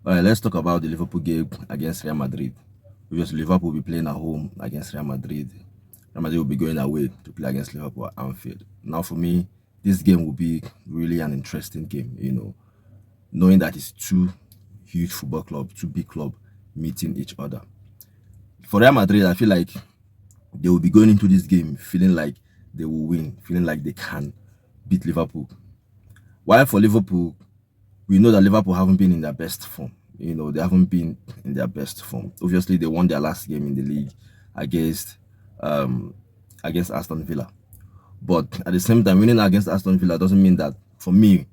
All right, let's talk about the Liverpool game against Real Madrid. Obviously, Liverpool will be playing at home against Real Madrid. Real Madrid will be going away to play against Liverpool at Anfield. Now, for me, this game will be really an interesting game. Knowing that it's two huge football clubs, two big clubs meeting each other. For Real Madrid, I feel like they will be going into this game feeling like they will win, feeling like they can beat Liverpool. While for Liverpool, we know that Liverpool haven't been in their best form. They haven't been in their best form. Obviously, they won their last game in the league against um, against Aston Villa. But at the same time, winning against Aston Villa doesn't mean that winning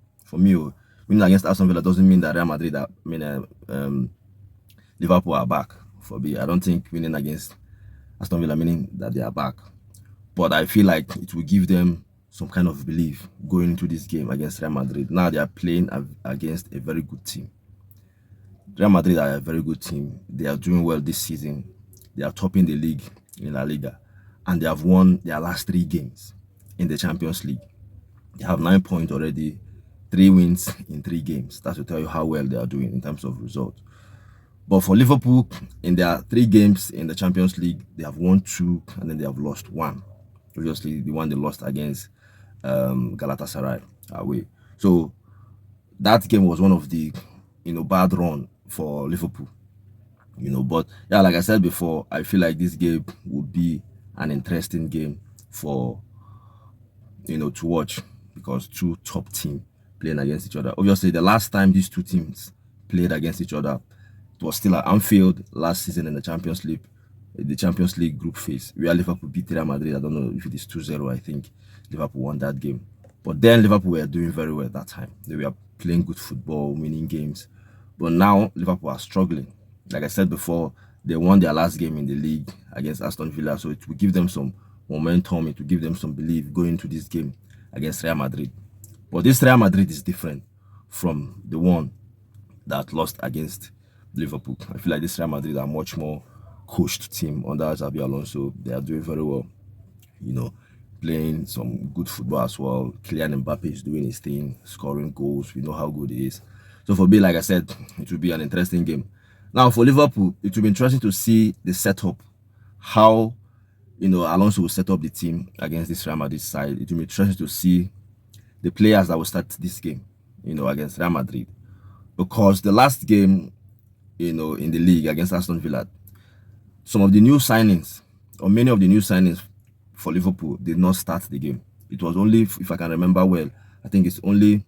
against Aston Villa doesn't mean that Real Madrid, Liverpool are back. For me, I don't think winning against Aston Villa meaning that they are back. But I feel like it will give them some kind of belief going into this game against Real Madrid. Now they are playing against a very good team. Real Madrid are a very good team. They are doing well this season. They are topping the league in La Liga. And they have won their last 3 games in the Champions League. They have 9 points already, 3 wins in 3 games. That will tell you how well they are doing in terms of results. But for Liverpool, in their 3 games in the Champions League, they have won 2 and then they have lost 1. Obviously, the one they lost against Galatasaray away. So that game was one of the bad run for Liverpool. But yeah, like I said before, I feel like this game would be an interesting game for to watch because two top teams playing against each other. Obviously, the last time these two teams played against each other, it was still at Anfield last season in the Champions League group phase, where Liverpool beat Real Madrid. I don't know if it is 2-0. I think Liverpool won that game. But then Liverpool were doing very well at that time. They were playing good football, winning games. But now Liverpool are struggling. Like I said before, they won their last game in the league against Aston Villa. So it will give them some momentum. It will give them some belief going into this game against Real Madrid. But this Real Madrid is different from the one that lost against Liverpool. I feel like this Real Madrid are much more coached team under Xabi Alonso. They are doing very well, playing some good football as well. Kylian Mbappe is doing his thing, scoring goals. We know how good he is. So for me, like I said, it will be an interesting game. Now for Liverpool, it will be interesting to see the setup, how Alonso will set up the team against this Real Madrid side. It will be interesting to see the players that will start this game, against Real Madrid. Because the last game, in the league against Aston Villa, some of the new signings, or many of the new signings for Liverpool did not start the game. It was only, if I can remember well, I think it's only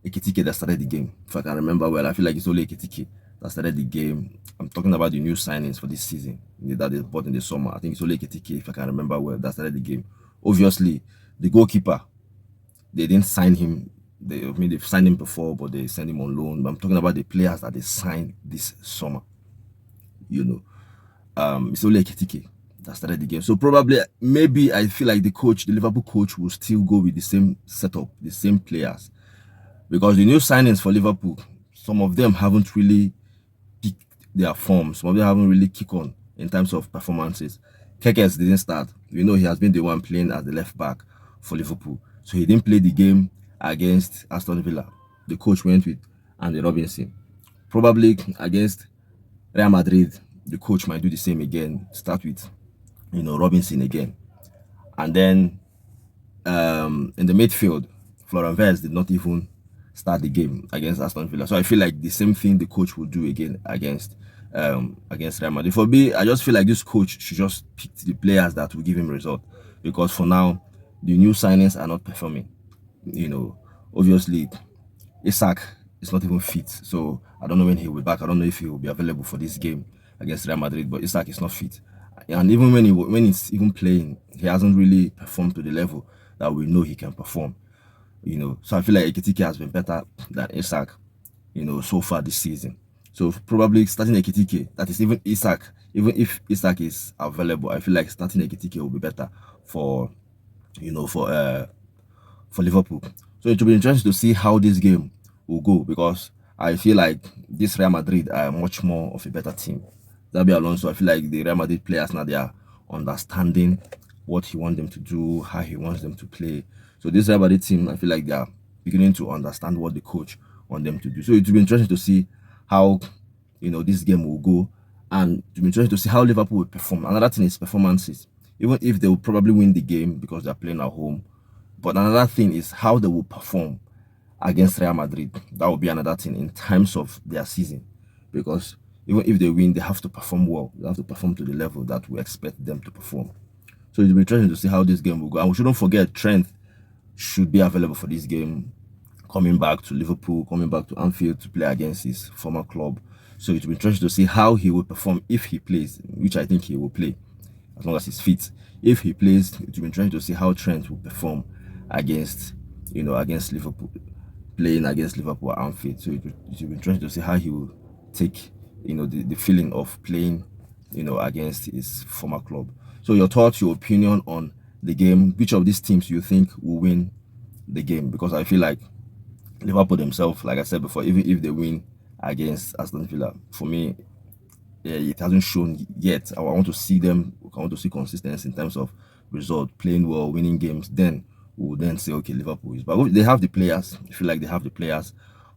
Ekitike that started the game. If I can remember well, I feel like it's only Ekitike that started the game. I'm talking about the new signings for this season that they bought in the summer. I think it's only Ekitike, if I can remember well, that started the game. Obviously, the goalkeeper, they didn't sign him. They've signed him before, but they sent him on loan. But I'm talking about the players that they signed this summer. It's only Ekitike that started the game. So probably, maybe I feel like the Liverpool coach, will still go with the same setup, the same players. Because the new signings for Liverpool, some of them haven't really picked their form. Some of them haven't really kicked on in terms of performances. Kekes didn't start. We know he has been the one playing as the left back for Liverpool. So he didn't play the game against Aston Villa. The coach went with Andy Robinson. Probably against Real Madrid, the coach might do the same again. Start with, Robinson again. And then in the midfield, Florian Wirtz did not even start the game against Aston Villa. So I feel like the same thing the coach will do again against Real Madrid. For me, I just feel like this coach should just pick the players that will give him result. Because for now, the new signings are not performing. Obviously, Isak is not even fit. So I don't know when he will be back. I don't know if he will be available for this game against Real Madrid. But Isak is not fit. And even when he's even playing, he hasn't really performed to the level that we know he can perform. So I feel like Ekitike has been better than Isak, so far this season. So probably starting Ekitike, that is even Isak, even if Isak is available, I feel like starting Ekitike will be better for Liverpool. So it will be interesting to see how this game will go, because I feel like this Real Madrid are much more of a better team. Xabi Alonso, I feel like the Real Madrid players now, they are understanding what he wants them to do, how he wants them to play. So this Real Madrid team, I feel like they are beginning to understand what the coach want them to do. So it will be interesting to see how this game will go, and it will be interesting to see how Liverpool will perform. Another thing is performances. Even if they will probably win the game because they're playing at home, but another thing is how they will perform against Real Madrid. That will be another thing in terms of their season, because even if they win, they have to perform well. They have to perform to the level that we expect them to perform. So it will be interesting to see how this game will go. And we shouldn't forget Trent should be available for this game, coming back to Liverpool, coming back to Anfield to play against his former club. So it will be interesting to see how he will perform if he plays, which I think he will play as long as he's fit. If he plays, it will be interesting to see how Trent will perform against, against Liverpool, playing against Liverpool at Anfield. So it will be interesting to see how he will take, the feeling of playing, against his former club. So your thoughts, your opinion on the game, which of these teams you think will win the game? Because I feel like Liverpool themselves, like I said before, even if they win against Aston Villa, for me, it hasn't shown yet. I want to see them. I want to see consistency in terms of result, playing well, winning games. Then we will then say, okay, Liverpool is. But they have the players. I feel like they have the players,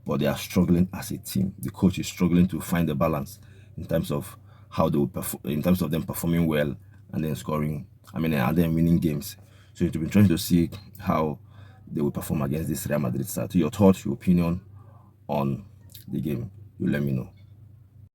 but they are struggling as a team. The coach is struggling to find the balance in terms of how they will perform, in terms of them performing well and then scoring. And then winning games. So it will be interesting to see how they will perform against this Real Madrid side. So your thoughts, your opinion on the game, you let me know.